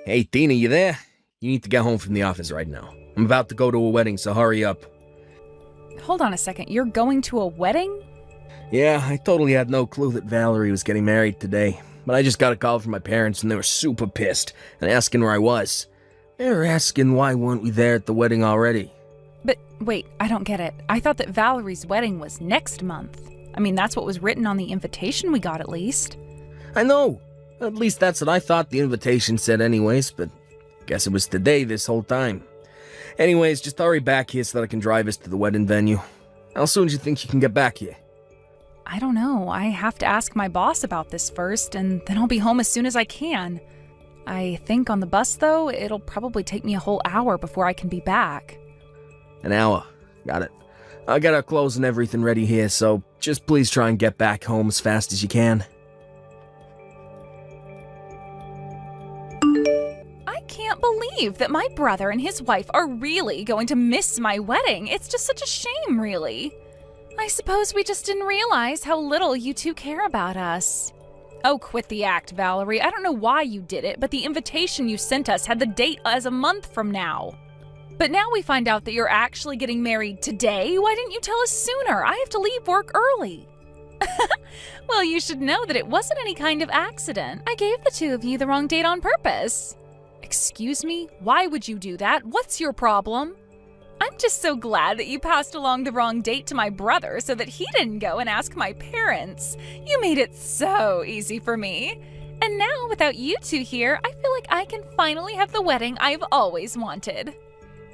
Hey, Tina, you there? You need to get home from the office right now. I'm about to go to a wedding, so hurry up. Hold on a second, you're going to a wedding? Yeah, I totally had no clue that Valerie was getting married today, but I just got a call from my parents and they were super pissed and asking where I was. They were asking why weren't we there at the wedding already. But wait, I don't get it. I thought that Valerie's wedding was next month. I mean, that's what was written on the invitation we got at least. I know. At least that's what I thought the invitation said anyways, but guess it was today this whole time. Anyways, just hurry back here so that I can drive us to the wedding venue. How soon do you think you can get back here? I don't know. I have to ask my boss about this first, and then I'll be home as soon as I can. I think on the bus, though, it'll probably take me a whole hour before I can be back. An hour. Got it. I got our clothes and everything ready here, so just please try and get back home as fast as you can. I can't believe that my brother and his wife are really going to miss my wedding. It's just such a shame, really. I suppose we just didn't realize how little you two care about us. Oh, quit the act, Valerie. I don't know why you did it, but the invitation you sent us had the date as a month from now. But now we find out that you're actually getting married today. Why didn't you tell us sooner? I have to leave work early. Well, you should know that it wasn't any kind of accident. I gave the two of you the wrong date on purpose. Excuse me? Why would you do that? What's your problem? I'm just so glad that you passed along the wrong date to my brother so that he didn't go and ask my parents. You made it so easy for me. And now, without you two here, I feel like I can finally have the wedding I've always wanted.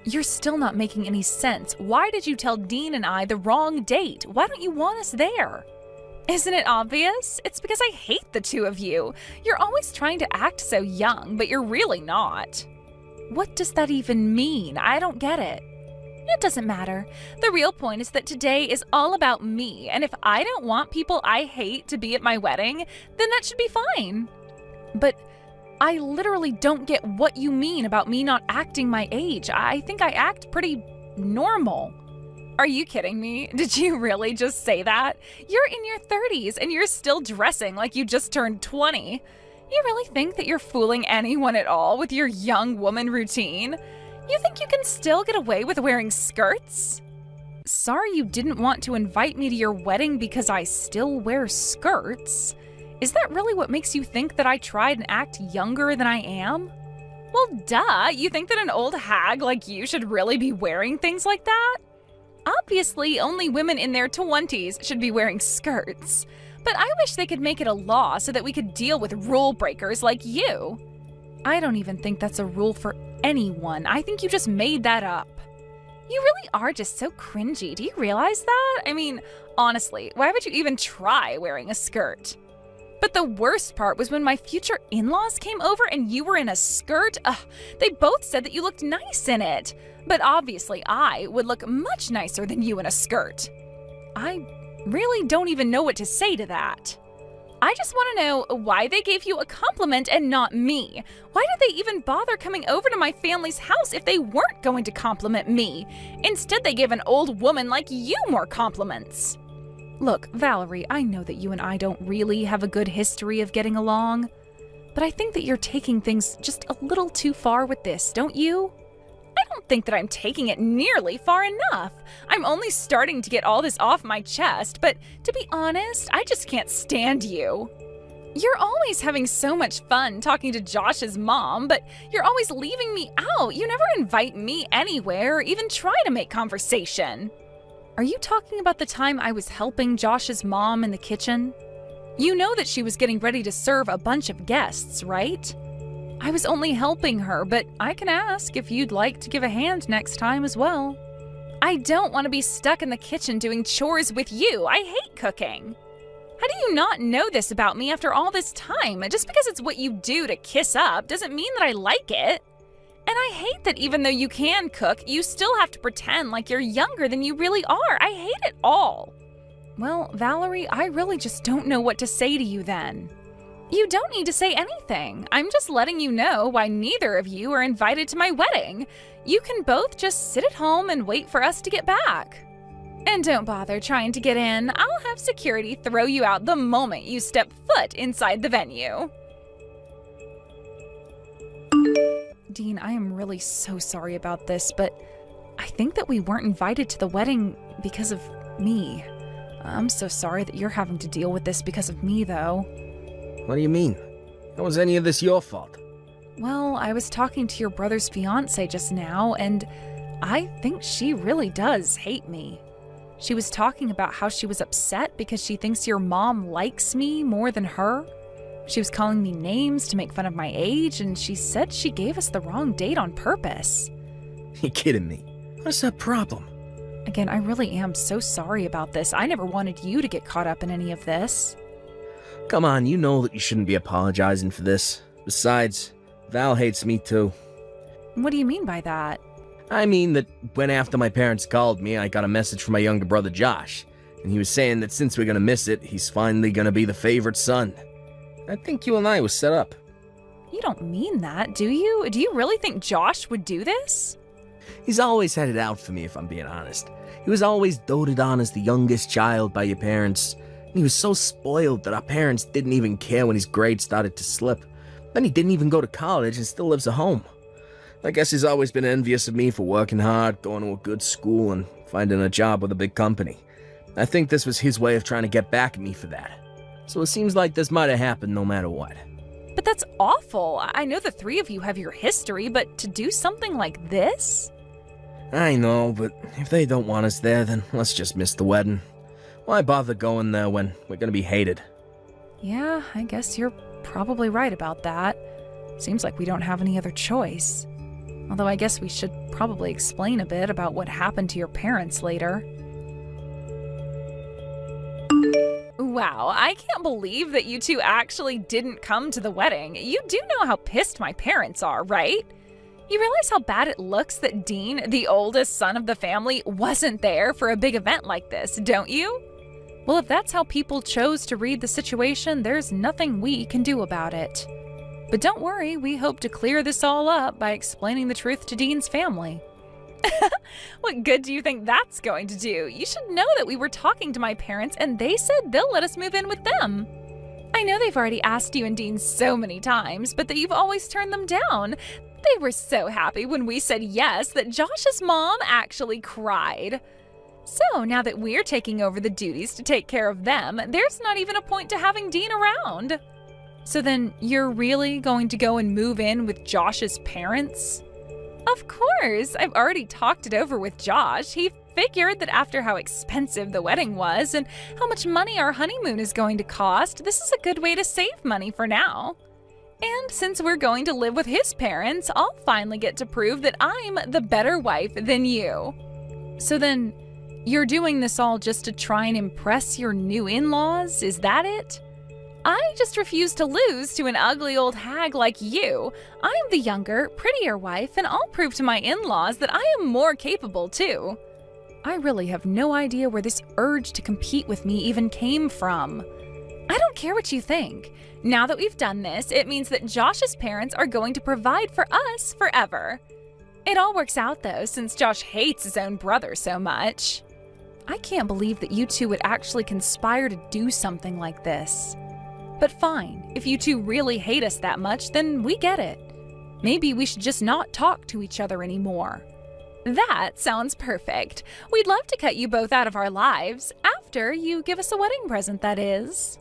You're still not making any sense. Why did you tell Dean and I the wrong date? Why don't you want us there? Isn't it obvious? It's because I hate the two of you. You're always trying to act so young, but you're really not. What does that even mean? I don't get it. It doesn't matter. The real point is that today is all about me, and if I don't want people I hate to be at my wedding, then that should be fine. But I literally don't get what you mean about me not acting my age. I think I act pretty normal. Are you kidding me? Did you really just say that? You're in your 30s and you're still dressing like you just turned 20. You really think that you're fooling anyone at all with your young woman routine? You think you can still get away with wearing skirts? Sorry you didn't want to invite me to your wedding because I still wear skirts. Is that really what makes you think that I tried and act younger than I am? Well, duh, you think that an old hag like you should really be wearing things like that? Obviously, only women in their 20s should be wearing skirts. But I wish they could make it a law so that we could deal with rule breakers like you. I don't even think that's a rule for anyone. I think you just made that up. You really are just so cringy. Do you realize that? I mean, honestly, why would you even try wearing a skirt? But the worst part was when my future in-laws came over and you were in a skirt. They both said that you looked nice in it. But obviously I would look much nicer than you in a skirt. I really don't even know what to say to that. I just want to know why they gave you a compliment and not me. Why did they even bother coming over to my family's house if they weren't going to compliment me? Instead, they gave an old woman like you more compliments. Look, Valerie, I know that you and I don't really have a good history of getting along, but I think that you're taking things just a little too far with this, don't you? I don't think that I'm taking it nearly far enough. I'm only starting to get all this off my chest, but to be honest, I just can't stand you. You're always having so much fun talking to Josh's mom, but you're always leaving me out. You never invite me anywhere or even try to make conversation. Are you talking about the time I was helping Josh's mom in the kitchen? You know that she was getting ready to serve a bunch of guests, right? I was only helping her, but I can ask if you'd like to give a hand next time as well. I don't want to be stuck in the kitchen doing chores with you. I hate cooking. How do you not know this about me after all this time? Just because it's what you do to kiss up doesn't mean that I like it. And I hate that even though you can cook, you still have to pretend like you're younger than you really are. I hate it all. Well, Valerie, I really just don't know what to say to you then. You don't need to say anything. I'm just letting you know why neither of you are invited to my wedding. You can both just sit at home and wait for us to get back. And don't bother trying to get in. I'll have security throw you out the moment you step foot inside the venue. Dean, I am really so sorry about this, but I think that we weren't invited to the wedding because of me. I'm so sorry that you're having to deal with this because of me, though. What do you mean? How was any of this your fault? Well, I was talking to your brother's fiancé just now, and I think she really does hate me. She was talking about how she was upset because she thinks your mom likes me more than her. She was calling me names to make fun of my age, and she said she gave us the wrong date on purpose. You kidding me? What's that problem? Again, I really am so sorry about this. I never wanted you to get caught up in any of this. Come on, you know that you shouldn't be apologizing for this. Besides, Val hates me too. What do you mean by that? I mean that when after my parents called me, I got a message from my younger brother Josh, and he was saying that since we're gonna miss it, he's finally gonna be the favorite son. I think you and I was set up. You don't mean that, do you? Do you really think Josh would do this? He's always had it out for me, if I'm being honest. He was always doted on as the youngest child by your parents. And he was so spoiled that our parents didn't even care when his grades started to slip. Then he didn't even go to college and still lives at home. I guess he's always been envious of me for working hard, going to a good school, and finding a job with a big company. I think this was his way of trying to get back at me for that. So it seems like this might have happened no matter what. But that's awful. I know the three of you have your history, but to do something like this? I know, but if they don't want us there, then let's just miss the wedding. Why bother going there when we're gonna be hated? Yeah, I guess you're probably right about that. Seems like we don't have any other choice. Although I guess we should probably explain a bit about what happened to your parents later. Wow, I can't believe that you two actually didn't come to the wedding. You do know how pissed my parents are, right? You realize how bad it looks that Dean, the oldest son of the family, wasn't there for a big event like this, don't you? Well, if that's how people chose to read the situation, there's nothing we can do about it. But don't worry, we hope to clear this all up by explaining the truth to Dean's family. What good do you think that's going to do? You should know that we were talking to my parents and they said they'll let us move in with them. I know they've already asked you and Dean so many times, but that you've always turned them down. They were so happy when we said yes that Josh's mom actually cried. So now that we're taking over the duties to take care of them, there's not even a point to having Dean around. So then you're really going to go and move in with Josh's parents? Of course, I've already talked it over with Josh. He figured that after how expensive the wedding was and how much money our honeymoon is going to cost, this is a good way to save money for now. And since we're going to live with his parents, I'll finally get to prove that I'm the better wife than you. So then, you're doing this all just to try and impress your new in-laws, is that it? I just refuse to lose to an ugly old hag like you. I'm the younger, prettier wife, and I'll prove to my in-laws that I am more capable too. I really have no idea where this urge to compete with me even came from. I don't care what you think. Now that we've done this, it means that Josh's parents are going to provide for us forever. It all works out though, since Josh hates his own brother so much. I can't believe that you two would actually conspire to do something like this. But fine, if you two really hate us that much, then we get it. Maybe we should just not talk to each other anymore. That sounds perfect. We'd love to cut you both out of our lives, after you give us a wedding present, that is.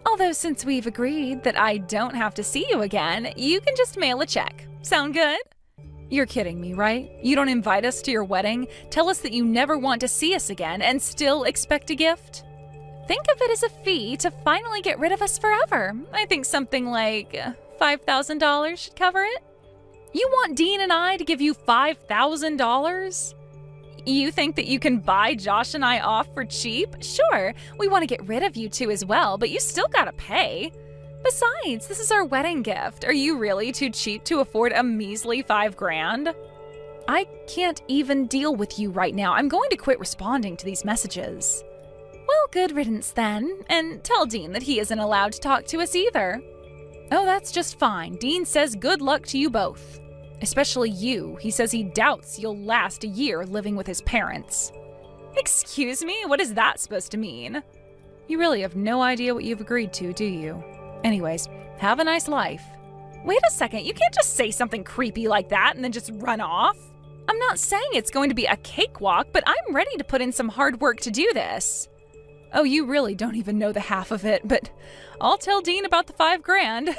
Although since we've agreed that I don't have to see you again, you can just mail a check. Sound good? You're kidding me, right? You don't invite us to your wedding, tell us that you never want to see us again, and still expect a gift? Think of it as a fee to finally get rid of us forever. I think something like $5,000 should cover it. You want Dean and I to give you $5,000? You think that you can buy Josh and I off for cheap? Sure, we want to get rid of you two as well, but you still gotta pay. Besides, this is our wedding gift. Are you really too cheap to afford a measly $5,000? I can't even deal with you right now. I'm going to quit responding to these messages. Well, good riddance then, and tell Dean that he isn't allowed to talk to us either. Oh, that's just fine. Dean says good luck to you both. Especially you. He says he doubts you'll last a year living with his parents. Excuse me? What is that supposed to mean? You really have no idea what you've agreed to, do you? Anyways, have a nice life. Wait a second, you can't just say something creepy like that and then just run off. I'm not saying it's going to be a cakewalk, but I'm ready to put in some hard work to do this. Oh, you really don't even know the half of it, but I'll tell Dean about the $5,000.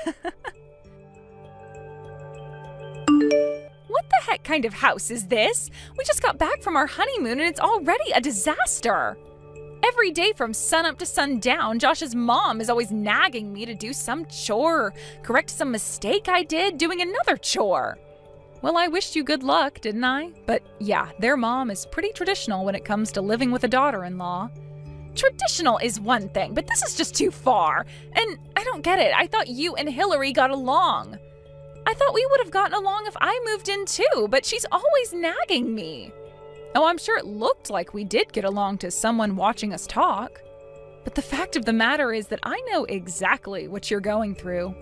What the heck kind of house is this? We just got back from our honeymoon and it's already a disaster. Every day from sunup to sundown, Josh's mom is always nagging me to do some chore, correct some mistake I did doing another chore. Well, I wished you good luck, didn't I? But yeah, their mom is pretty traditional when it comes to living with a daughter-in-law. Traditional is one thing, but this is just too far. And I don't get it. I thought you and Hillary got along. I thought we would have gotten along if I moved in too, but she's always nagging me. Oh, I'm sure it looked like we did get along to someone watching us talk. But the fact of the matter is that I know exactly what you're going through.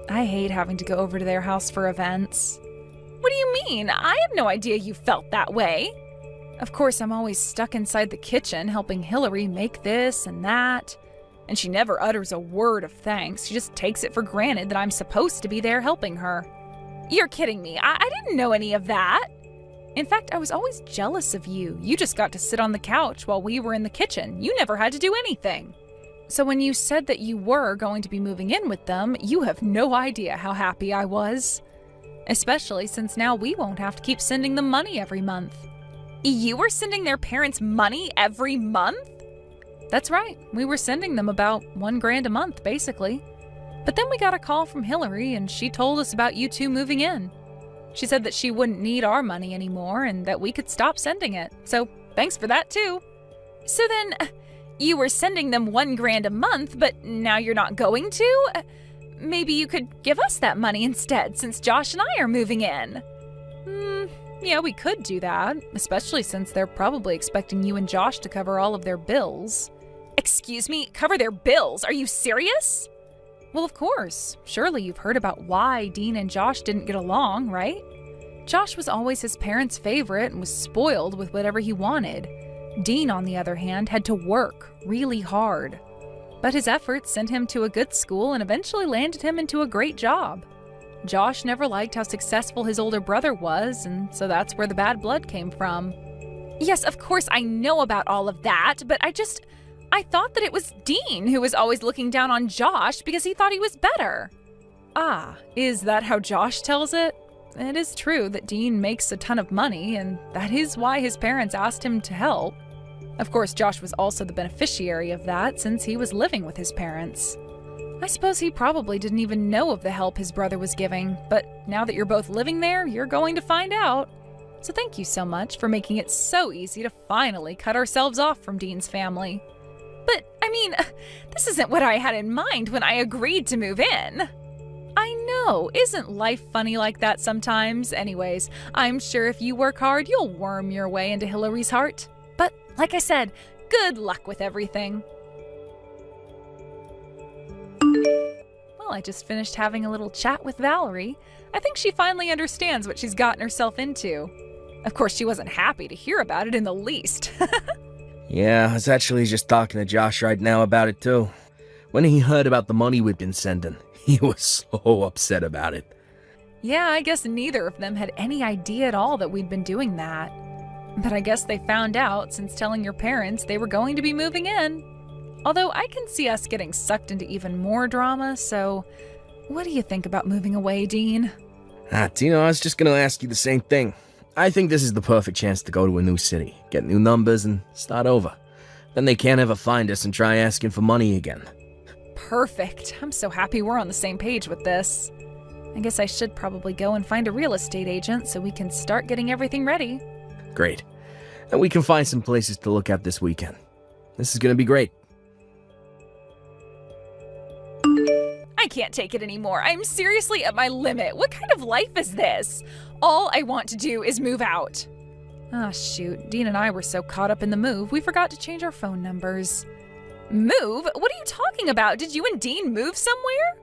I hate having to go over to their house for events. What do you mean? I had no idea you felt that way. Of course, I'm always stuck inside the kitchen helping Hillary make this and that. And she never utters a word of thanks. She just takes it for granted that I'm supposed to be there helping her. You're kidding me. I didn't know any of that. In fact, I was always jealous of you. You just got to sit on the couch while we were in the kitchen. You never had to do anything. So when you said that you were going to be moving in with them, you have no idea how happy I was. Especially since now we won't have to keep sending them money every month. You were sending their parents money every month? That's right. We were sending them about $1,000 a month, basically. But then we got a call from Hillary and she told us about you two moving in. She said that she wouldn't need our money anymore and that we could stop sending it. So thanks for that too. So then you were sending them $1,000 a month, but now you're not going to? Maybe you could give us that money instead since Josh and I are moving in. Yeah, we could do that, especially since they're probably expecting you and Josh to cover all of their bills. Excuse me, cover their bills? Are you serious? Well, of course. Surely you've heard about why Dean and Josh didn't get along, right? Josh was always his parents' favorite and was spoiled with whatever he wanted. Dean, on the other hand, had to work really hard. But his efforts sent him to a good school and eventually landed him into a great job. Josh never liked how successful his older brother was, and so that's where the bad blood came from. Yes, of course I know about all of that, but I thought that it was Dean who was always looking down on Josh because he thought he was better. Ah, is that how Josh tells it? It is true that Dean makes a ton of money, and that is why his parents asked him to help. Of course, Josh was also the beneficiary of that since he was living with his parents. I suppose he probably didn't even know of the help his brother was giving, but now that you're both living there, you're going to find out. So thank you so much for making it so easy to finally cut ourselves off from Dean's family. But, I mean, this isn't what I had in mind when I agreed to move in. I know, isn't life funny like that sometimes? Anyways, I'm sure if you work hard, you'll worm your way into Hillary's heart. But, like I said, good luck with everything. Well, I just finished having a little chat with Valerie. I think she finally understands what she's gotten herself into. Of course, she wasn't happy to hear about it in the least. Yeah, I was actually just talking to Josh right now about it too. When he heard about the money we'd been sending, he was so upset about it. Yeah, I guess neither of them had any idea at all that we'd been doing that. But I guess they found out since telling your parents they were going to be moving in. Although I can see us getting sucked into even more drama, so what do you think about moving away, Dean? Tino, I was just gonna ask you the same thing. I think this is the perfect chance to go to a new city, get new numbers, and start over. Then they can't ever find us and try asking for money again. Perfect. I'm so happy we're on the same page with this. I guess I should probably go and find a real estate agent so we can start getting everything ready. Great. And we can find some places to look at this weekend. This is gonna be great. I can't take it anymore. I'm seriously at my limit. What kind of life is this? All I want to do is move out. Ah, shoot. Dean and I were so caught up in the move, we forgot to change our phone numbers. Move? What are you talking about? Did you and Dean move somewhere?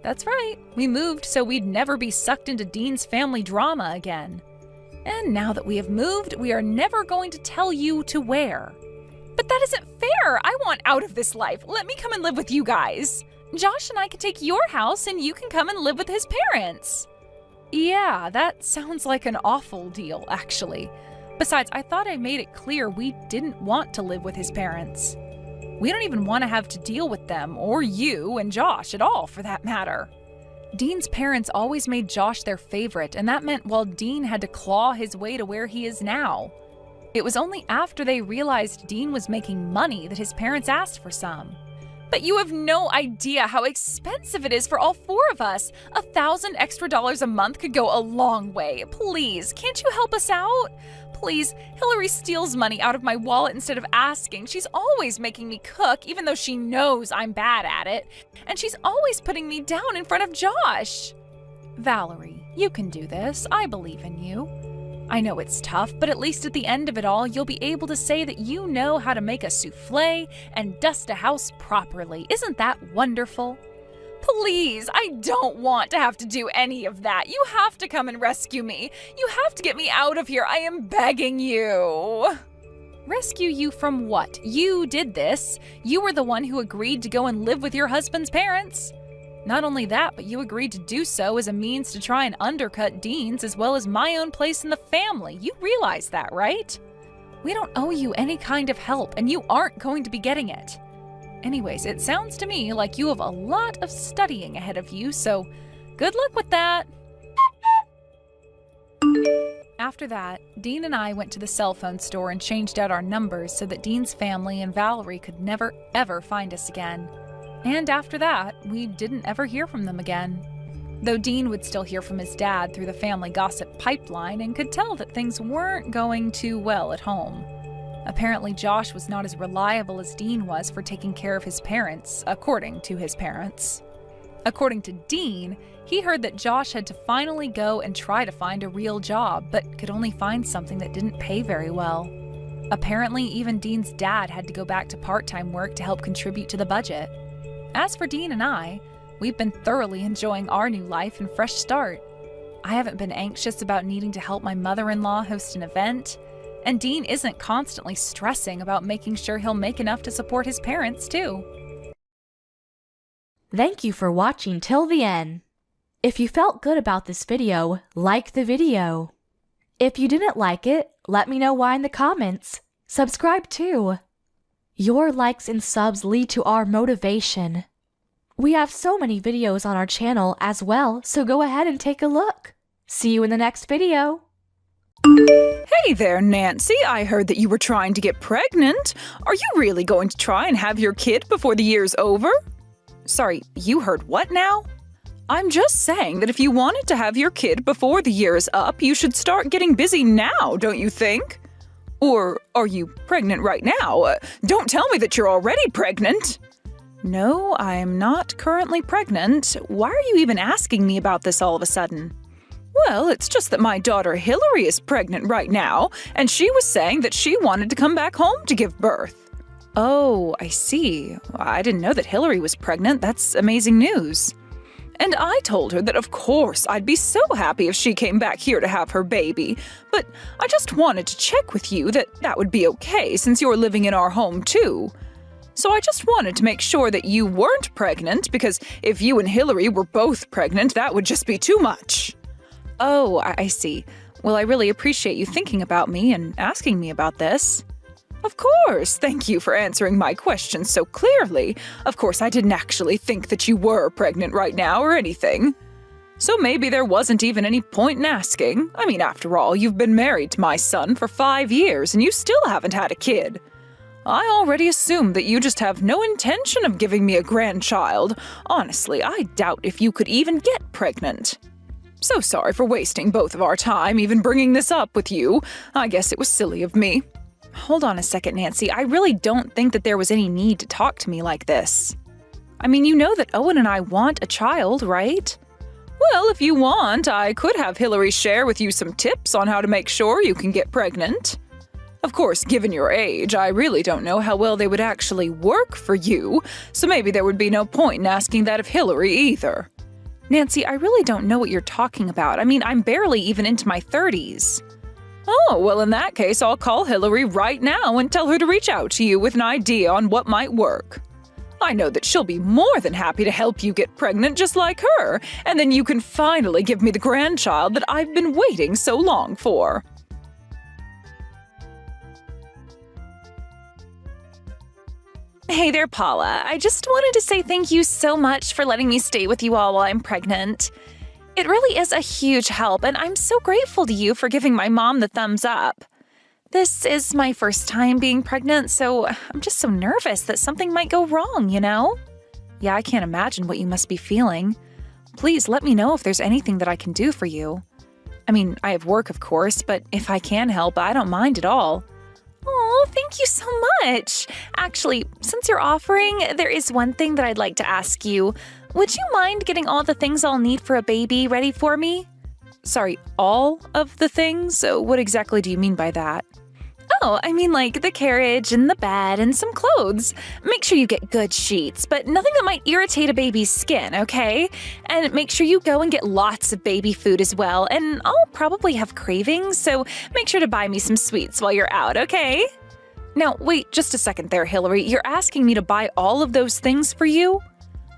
That's right. We moved so we'd never be sucked into Dean's family drama again. And now that we have moved, we are never going to tell you to where. But that isn't fair. I want out of this life. Let me come and live with you guys. Josh and I can take your house and you can come and live with his parents. Yeah, that sounds like an awful deal, actually. Besides, I thought I made it clear we didn't want to live with his parents. We don't even want to have to deal with them, or you and Josh at all, for that matter. Dean's parents always made Josh their favorite, and that meant, well, Dean had to claw his way to where he is now. It was only after they realized Dean was making money that his parents asked for some. But you have no idea how expensive it is for all four of us. $1,000 extra a month could go a long way. Please, can't you help us out? Please, Hillary steals money out of my wallet instead of asking. She's always making me cook, even though she knows I'm bad at it. And she's always putting me down in front of Josh. Valerie, you can do this. I believe in you. I know it's tough, but at least at the end of it all, you'll be able to say that you know how to make a souffle and dust a house properly. Isn't that wonderful? Please, I don't want to have to do any of that. You have to come and rescue me. You have to get me out of here. I am begging you. Rescue you from what? You did this. You were the one who agreed to go and live with your husband's parents. Not only that, but you agreed to do so as a means to try and undercut Dean's as well as my own place in the family. You realize that, right? We don't owe you any kind of help, and you aren't going to be getting it. Anyways, it sounds to me like you have a lot of studying ahead of you, so good luck with that. After that, Dean and I went to the cell phone store and changed out our numbers so that Dean's family and Valerie could never, ever find us again. And after that, we didn't ever hear from them again. Though Dean would still hear from his dad through the family gossip pipeline and could tell that things weren't going too well at home. Apparently, Josh was not as reliable as Dean was for taking care of his parents, according to his parents. According to Dean, he heard that Josh had to finally go and try to find a real job, but could only find something that didn't pay very well. Apparently, even Dean's dad had to go back to part-time work to help contribute to the budget. As for Dean and I, we've been thoroughly enjoying our new life and fresh start. I haven't been anxious about needing to help my mother-in-law host an event, and Dean isn't constantly stressing about making sure he'll make enough to support his parents, too. Thank you for watching till the end. If you felt good about this video, like the video. If you didn't like it, let me know why in the comments. Subscribe too. Your likes and subs lead to our motivation. We have so many videos on our channel as well, so go ahead and take a look. See you in the next video. Hey there, Nancy. I heard that you were trying to get pregnant. Are you really going to try and have your kid before the year's over? Sorry, you heard what now? I'm just saying that if you wanted to have your kid before the year is up, you should start getting busy now, don't you think? Or are you pregnant right now? Don't tell me that you're already pregnant. No, I'm not currently pregnant. Why are you even asking me about this all of a sudden? Well, it's just that my daughter Hillary is pregnant right now, and she was saying that she wanted to come back home to give birth. Oh, I see. I didn't know that Hillary was pregnant. That's amazing news. And I told her that of course I'd be so happy if she came back here to have her baby, but I just wanted to check with you that that would be okay since you're living in our home too. So I just wanted to make sure that you weren't pregnant, because if you and Hillary were both pregnant, that would just be too much. Oh, I see. Well, I really appreciate you thinking about me and asking me about this. Of course, thank you for answering my questions so clearly. Of course, I didn't actually think that you were pregnant right now or anything. So maybe there wasn't even any point in asking. I mean, after all, you've been married to my son for 5 years and you still haven't had a kid. I already assumed that you just have no intention of giving me a grandchild. Honestly, I doubt if you could even get pregnant. So sorry for wasting both of our time even bringing this up with you. I guess it was silly of me. Hold on a second, Nancy. I really don't think that there was any need to talk to me like this. I mean, you know that Owen and I want a child, right? Well, if you want, I could have Hillary share with you some tips on how to make sure you can get pregnant. Of course, given your age, I really don't know how well they would actually work for you, so maybe there would be no point in asking that of Hillary either. Nancy, I really don't know what you're talking about. I mean, I'm barely even into my 30s. Oh, well, in that case, I'll call Hillary right now and tell her to reach out to you with an idea on what might work. I know that she'll be more than happy to help you get pregnant just like her, and then you can finally give me the grandchild that I've been waiting so long for. Hey there, Paula. I just wanted to say thank you so much for letting me stay with you all while I'm pregnant. It really is a huge help, and I'm so grateful to you for giving my mom the thumbs up. This is my first time being pregnant, so I'm just so nervous that something might go wrong, you know? Yeah, I can't imagine what you must be feeling. Please let me know if there's anything that I can do for you. I mean, I have work, of course, but if I can help, I don't mind at all. Oh, thank you so much. Actually, since you're offering, there is one thing that I'd like to ask you. Would you mind getting all the things I'll need for a baby ready for me? Sorry, all of the things? What exactly do you mean by that? Oh, I mean like the carriage and the bed and some clothes. Make sure you get good sheets, but nothing that might irritate a baby's skin, okay? And make sure you go and get lots of baby food as well, and I'll probably have cravings, so make sure to buy me some sweets while you're out, okay? Now, wait just a second there, Hillary. You're asking me to buy all of those things for you?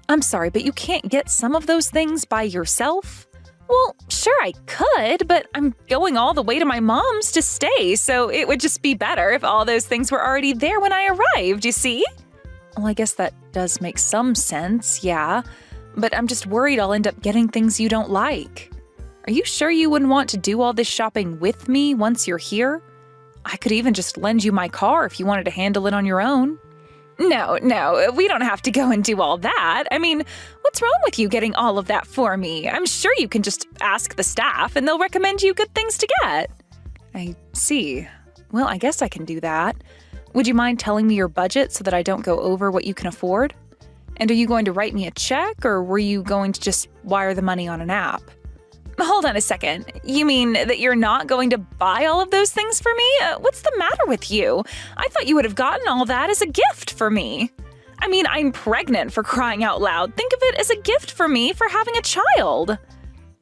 I'm sorry, but you can't get some of those things by yourself? Well, sure I could, but I'm going all the way to my mom's to stay, so it would just be better if all those things were already there when I arrived, you see? Well, I guess that does make some sense, yeah. But I'm just worried I'll end up getting things you don't like. Are you sure you wouldn't want to do all this shopping with me once you're here? I could even just lend you my car if you wanted to handle it on your own. No, we don't have to go and do all that. I mean, what's wrong with you getting all of that for me? I'm sure you can just ask the staff and they'll recommend you good things to get. I see. Well, I guess I can do that. Would you mind telling me your budget so that I don't go over what you can afford? And are you going to write me a check, or were you going to just wire the money on an app? Hold on a second. You mean that you're not going to buy all of those things for me? What's the matter with you? I thought you would have gotten all that as a gift for me. I mean, I'm pregnant, for crying out loud. Think of it as a gift for me for having a child.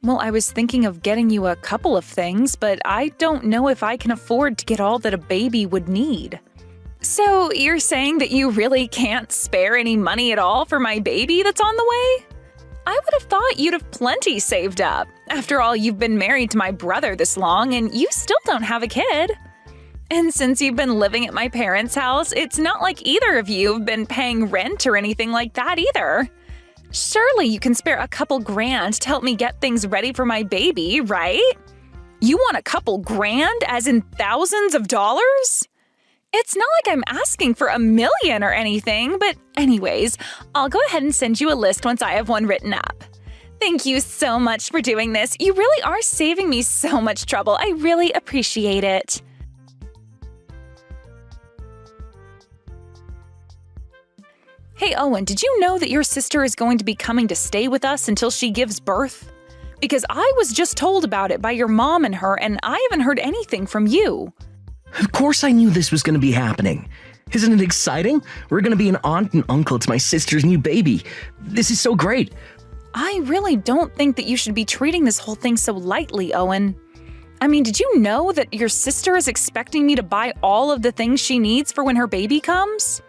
Well, I was thinking of getting you a couple of things, but I don't know if I can afford to get all that a baby would need. So you're saying that you really can't spare any money at all for my baby that's on the way? I would have thought you'd have plenty saved up. After all, you've been married to my brother this long, and you still don't have a kid. And since you've been living at my parents' house, it's not like either of you have been paying rent or anything like that either. Surely you can spare a couple grand to help me get things ready for my baby, right? You want a couple grand, as in thousands of dollars? It's not like I'm asking for $1 million or anything, but anyways, I'll go ahead and send you a list once I have one written up. Thank you so much for doing this. You really are saving me so much trouble. I really appreciate it. Hey, Owen, did you know that your sister is going to be coming to stay with us until she gives birth? Because I was just told about it by your mom and her, and I haven't heard anything from you. Of course I knew this was going to be happening. Isn't it exciting? We're going to be an aunt and uncle to my sister's new baby. This is so great. I really don't think that you should be treating this whole thing so lightly, Owen. I mean, did you know that your sister is expecting me to buy all of the things she needs for when her baby comes?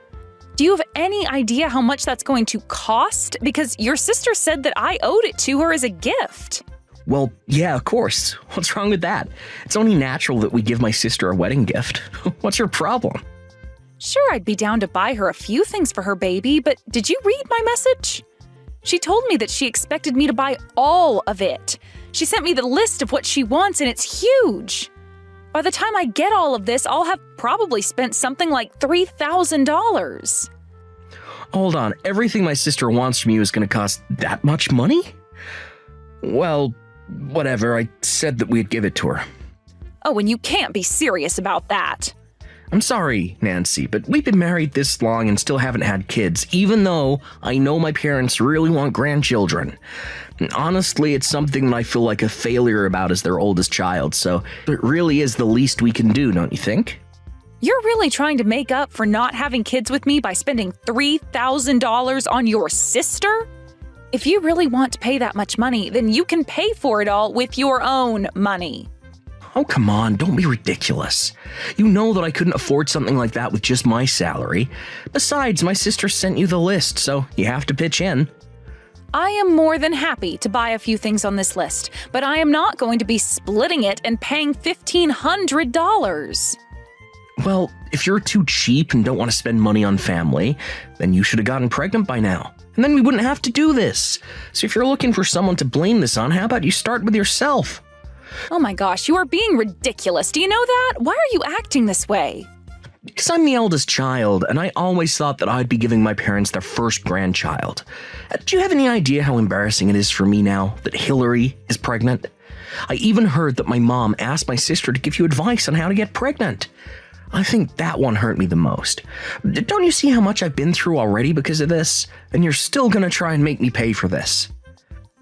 Do you have any idea how much that's going to cost? Because your sister said that I owed it to her as a gift. Well, yeah, of course. What's wrong with that? It's only natural that we give my sister a wedding gift. What's your problem? Sure, I'd be down to buy her a few things for her baby, but did you read my message? She told me that she expected me to buy all of it. She sent me the list of what she wants, and it's huge. By the time I get all of this, I'll have probably spent something like $3,000. Hold on, everything my sister wants from you is going to cost that much money? Well, whatever, I said that we'd give it to her. Oh, and you can't be serious about that. I'm sorry, Nancy, but we've been married this long and still haven't had kids, even though I know my parents really want grandchildren. Honestly, it's something that I feel like a failure about as their oldest child, so it really is the least we can do, don't you think? You're really trying to make up for not having kids with me by spending $3,000 on your sister? If you really want to pay that much money, then you can pay for it all with your own money. Oh, come on, don't be ridiculous. You know that I couldn't afford something like that with just my salary. Besides, my sister sent you the list, so you have to pitch in. I am more than happy to buy a few things on this list, but I am not going to be splitting it and paying $1,500. Well, if you're too cheap and don't want to spend money on family, then you should have gotten pregnant by now. And then we wouldn't have to do this. So if you're looking for someone to blame this on, how about you start with yourself? Oh my gosh, you are being ridiculous. Do you know that? Why are you acting this way? Because I'm the eldest child, and I always thought that I'd be giving my parents their first grandchild. Do you have any idea how embarrassing it is for me now that Hillary is pregnant? I even heard that my mom asked my sister to give you advice on how to get pregnant. I think that one hurt me the most. Don't you see how much I've been through already because of this? And you're still gonna try and make me pay for this.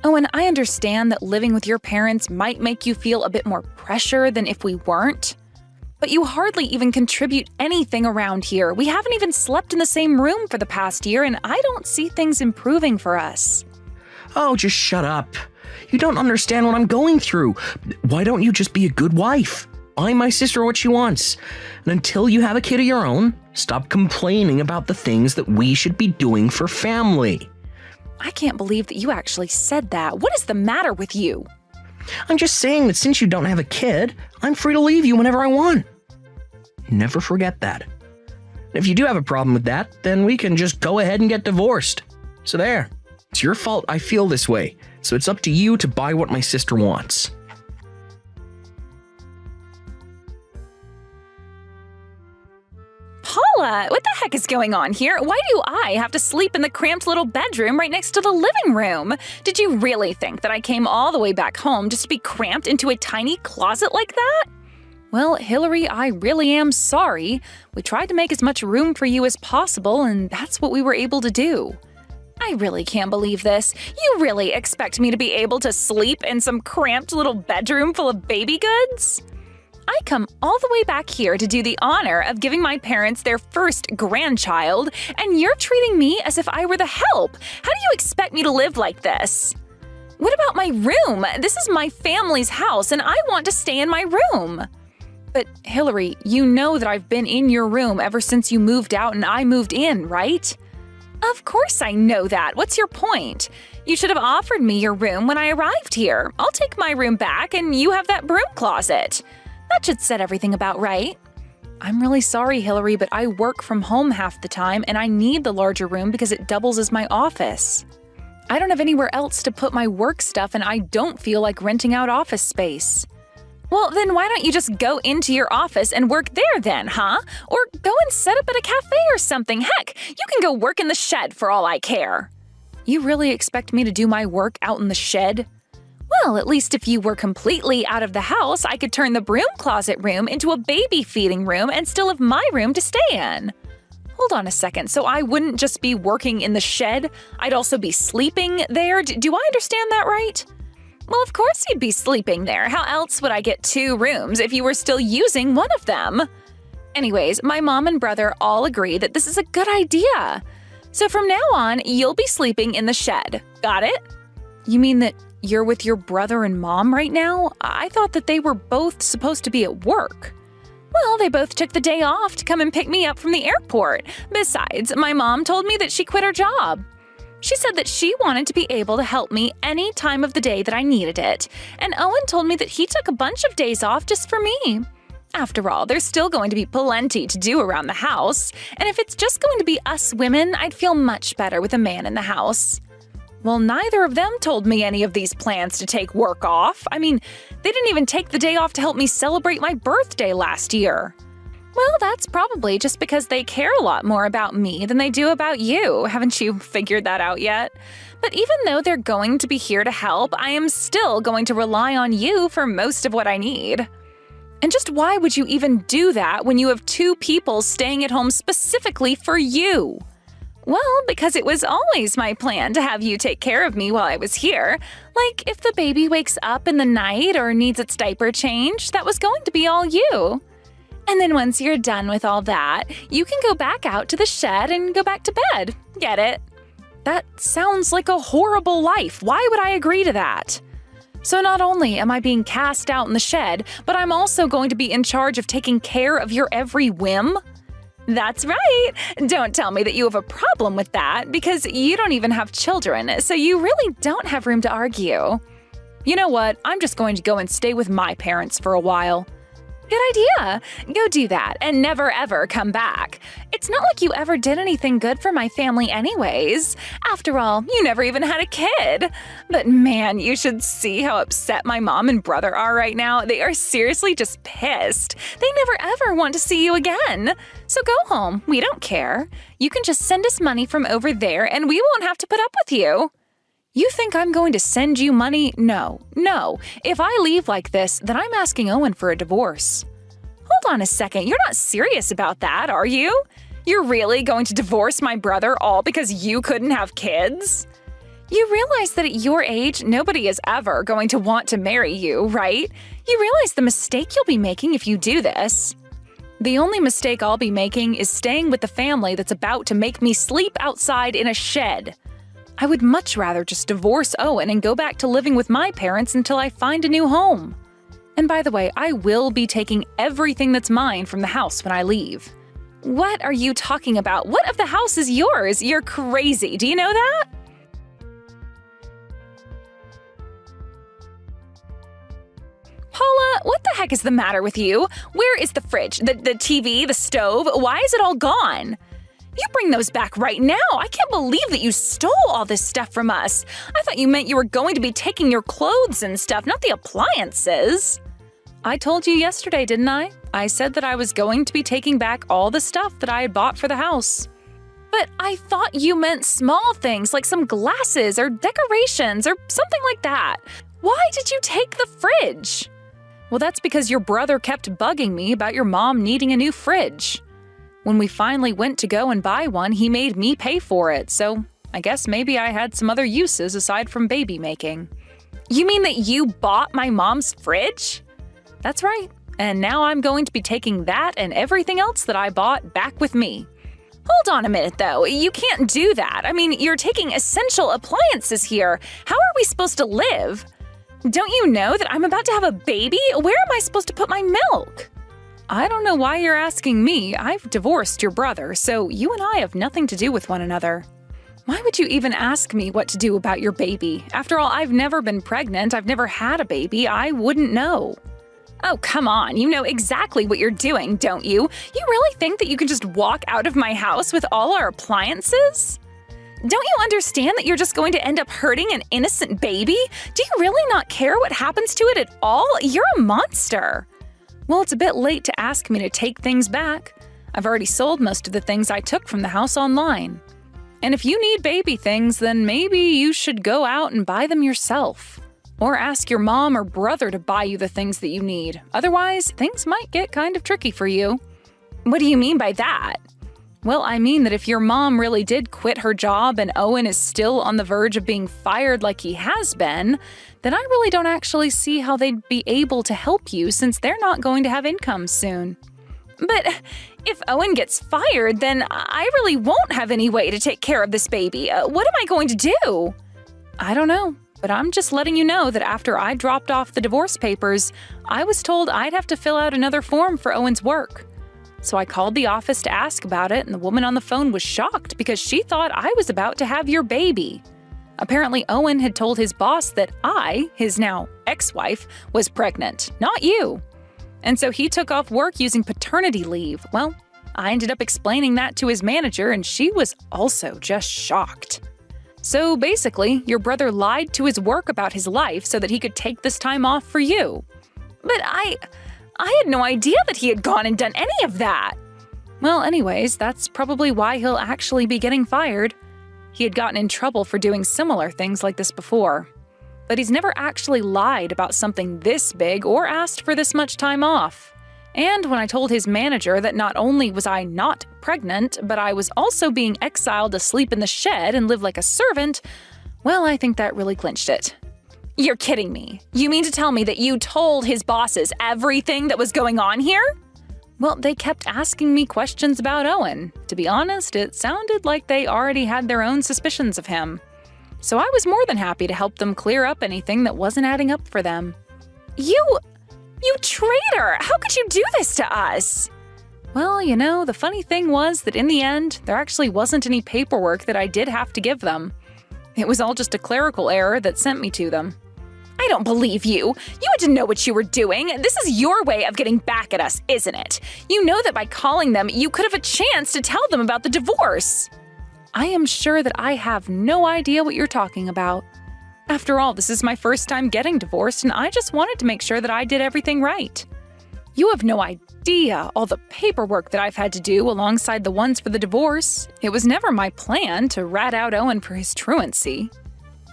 Oh, and I understand that living with your parents might make you feel a bit more pressure than if we weren't. But you hardly even contribute anything around here. We haven't even slept in the same room for the past year, and I don't see things improving for us. Oh, just shut up. You don't understand what I'm going through. Why don't you just be a good wife? Buy my sister what she wants. And until you have a kid of your own, stop complaining about the things that we should be doing for family. I can't believe that you actually said that. What is the matter with you? I'm just saying that since you don't have a kid, I'm free to leave you whenever I want. Never forget that. And if you do have a problem with that, then we can just go ahead and get divorced. So there. It's your fault I feel this way. So it's up to you to buy what my sister wants. Paula, what the heck is going on here? Why do I have to sleep in the cramped little bedroom right next to the living room? Did you really think that I came all the way back home just to be cramped into a tiny closet like that? Well, Hillary, I really am sorry. We tried to make as much room for you as possible, and that's what we were able to do. I really can't believe this. You really expect me to be able to sleep in some cramped little bedroom full of baby goods? I come all the way back here to do the honor of giving my parents their first grandchild, and you're treating me as if I were the help. How do you expect me to live like this? What about my room? This is my family's house, and I want to stay in my room. But Hillary, you know that I've been in your room ever since you moved out and I moved in, right? Of course I know that. What's your point? You should have offered me your room when I arrived here. I'll take my room back and you have that broom closet. That should set everything about right. I'm really sorry, Hillary, but I work from home half the time and I need the larger room because it doubles as my office. I don't have anywhere else to put my work stuff and I don't feel like renting out office space. Well, then why don't you just go into your office and work there then, huh? Or go and set up at a cafe or something. Heck, you can go work in the shed for all I care. You really expect me to do my work out in the shed? Well, at least if you were completely out of the house, I could turn the broom closet room into a baby feeding room and still have my room to stay in. Hold on a second, so I wouldn't just be working in the shed, I'd also be sleeping there? Do I understand that right? Well, of course you'd be sleeping there. How else would I get 2 rooms if you were still using one of them? Anyways, my mom and brother all agree that this is a good idea. So from now on, you'll be sleeping in the shed. Got it? You mean that you're with your brother and mom right now? I thought that they were both supposed to be at work. Well, they both took the day off to come and pick me up from the airport. Besides, my mom told me that she quit her job. She said that she wanted to be able to help me any time of the day that I needed it. And Owen told me that he took a bunch of days off just for me. After all, there's still going to be plenty to do around the house. And if it's just going to be us women, I'd feel much better with a man in the house. Well, neither of them told me any of these plans to take work off. I mean, they didn't even take the day off to help me celebrate my birthday last year. Well, that's probably just because they care a lot more about me than they do about you. Haven't you figured that out yet? But even though they're going to be here to help, I am still going to rely on you for most of what I need. And just why would you even do that when you have 2 people staying at home specifically for you? Well, because it was always my plan to have you take care of me while I was here. Like, if the baby wakes up in the night or needs its diaper changed, that was going to be all you. And then once you're done with all that, you can go back out to the shed and go back to bed. Get it? That sounds like a horrible life. Why would I agree to that? So not only am I being cast out in the shed, but I'm also going to be in charge of taking care of your every whim? That's right! Don't tell me that you have a problem with that, because you don't even have children, so you really don't have room to argue. You know what? I'm just going to go and stay with my parents for a while. Good idea! Go do that and never ever come back. It's not like you ever did anything good for my family anyways. After all, you never even had a kid. But man, you should see how upset my mom and brother are right now. They are seriously just pissed. They never ever want to see you again. So go home. We don't care. You can just send us money from over there and we won't have to put up with you. You think I'm going to send you money? No. If I leave like this, then I'm asking Owen for a divorce. Hold on a second. You're not serious about that, are you? You're really going to divorce my brother all because you couldn't have kids? You realize that at your age, nobody is ever going to want to marry you, right? You realize the mistake you'll be making if you do this. The only mistake I'll be making is staying with the family that's about to make me sleep outside in a shed. I would much rather just divorce Owen and go back to living with my parents until I find a new home. And by the way, I will be taking everything that's mine from the house when I leave. What are you talking about? What of the house is yours? You're crazy. Do you know that? Paula, what the heck is the matter with you? Where is the fridge, the TV, the stove? Why is it all gone? You bring those back right now. I can't believe that you stole all this stuff from us. I thought you meant you were going to be taking your clothes and stuff, not the appliances. I told you yesterday, didn't I? I said that I was going to be taking back all the stuff that I had bought for the house. But I thought you meant small things like some glasses or decorations or something like that. Why did you take the fridge? Well, that's because your brother kept bugging me about your mom needing a new fridge. When we finally went to go and buy one, he made me pay for it, so I guess maybe I had some other uses aside from baby making. You mean that you bought my mom's fridge? That's right, and now I'm going to be taking that and everything else that I bought back with me. Hold on a minute, though. You can't do that. I mean, you're taking essential appliances here. How are we supposed to live? Don't you know that I'm about to have a baby? Where am I supposed to put my milk? I don't know why you're asking me. I've divorced your brother, so you and I have nothing to do with one another. Why would you even ask me what to do about your baby? After all, I've never been pregnant. I've never had a baby. I wouldn't know. Oh, come on. You know exactly what you're doing, don't you? You really think that you can just walk out of my house with all our appliances? Don't you understand that you're just going to end up hurting an innocent baby? Do you really not care what happens to it at all? You're a monster. Well, it's a bit late to ask me to take things back. I've already sold most of the things I took from the house online. And if you need baby things, then maybe you should go out and buy them yourself. Or ask your mom or brother to buy you the things that you need. Otherwise, things might get kind of tricky for you. What do you mean by that? Well, I mean that if your mom really did quit her job and Owen is still on the verge of being fired like he has been, then I really don't actually see how they'd be able to help you since they're not going to have income soon. But if Owen gets fired, then I really won't have any way to take care of this baby. What am I going to do? I don't know, but I'm just letting you know that after I dropped off the divorce papers, I was told I'd have to fill out another form for Owen's work. So I called the office to ask about it, and the woman on the phone was shocked because she thought I was about to have your baby. Apparently, Owen had told his boss that I, his now ex-wife, was pregnant, not you. And so he took off work using paternity leave. Well, I ended up explaining that to his manager, and she was also just shocked. So basically, your brother lied to his work about his life so that he could take this time off for you. But I had no idea that he had gone and done any of that. Well, anyways, that's probably why he'll actually be getting fired. He had gotten in trouble for doing similar things like this before. But he's never actually lied about something this big or asked for this much time off. And when I told his manager that not only was I not pregnant, but I was also being exiled to sleep in the shed and live like a servant, well, I think that really clinched it. You're kidding me. You mean to tell me that you told his bosses everything that was going on here? Well, they kept asking me questions about Owen. To be honest, it sounded like they already had their own suspicions of him. so I was more than happy to help them clear up anything that wasn't adding up for them. You traitor! How could you do this to us? Well, the funny thing was that in the end, there actually wasn't any paperwork that I did have to give them. It was all just a clerical error that sent me to them. I don't believe you. You had to know what you were doing. This is your way of getting back at us, isn't it? You know that by calling them, you could have a chance to tell them about the divorce. I am sure that I have no idea what you're talking about. After all, this is my first time getting divorced, and I just wanted to make sure that I did everything right. You have no idea all the paperwork that I've had to do alongside the ones for the divorce. It was never my plan to rat out Owen for his truancy.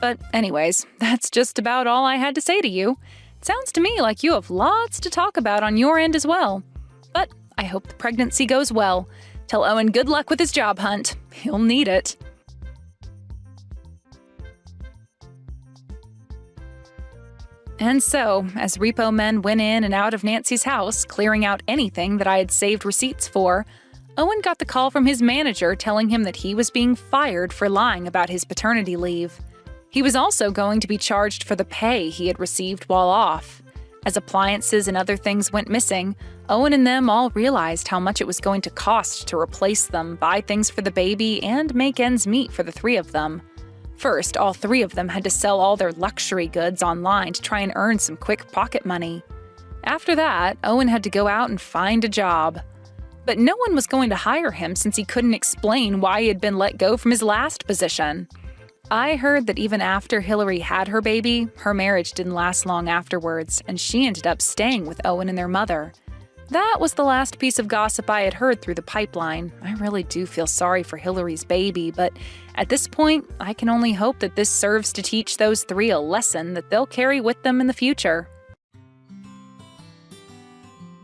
But anyways, that's just about all I had to say to you. It sounds to me like you have lots to talk about on your end as well. But I hope the pregnancy goes well. Tell Owen good luck with his job hunt. He'll need it. And so, as repo men went in and out of Nancy's house, clearing out anything that I had saved receipts for, Owen got the call from his manager telling him that he was being fired for lying about his paternity leave. He was also going to be charged for the pay he had received while off. As appliances and other things went missing, Owen and them all realized how much it was going to cost to replace them, buy things for the baby, and make ends meet for the three of them. First, all three of them had to sell all their luxury goods online to try and earn some quick pocket money. After that, Owen had to go out and find a job. But no one was going to hire him since he couldn't explain why he had been let go from his last position. I heard that even after Hillary had her baby, her marriage didn't last long afterwards, and she ended up staying with Owen and their mother. That was the last piece of gossip I had heard through the pipeline. I really do feel sorry for Hillary's baby, but at this point, I can only hope that this serves to teach those three a lesson that they'll carry with them in the future.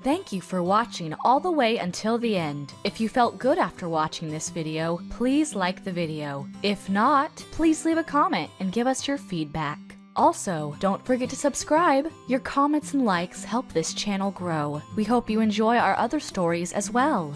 Thank you for watching all the way until the end. If you felt good after watching this video, please like the video. If not, please leave a comment and give us your feedback. Also, don't forget to subscribe. Your comments and likes help this channel grow. We hope you enjoy our other stories as well.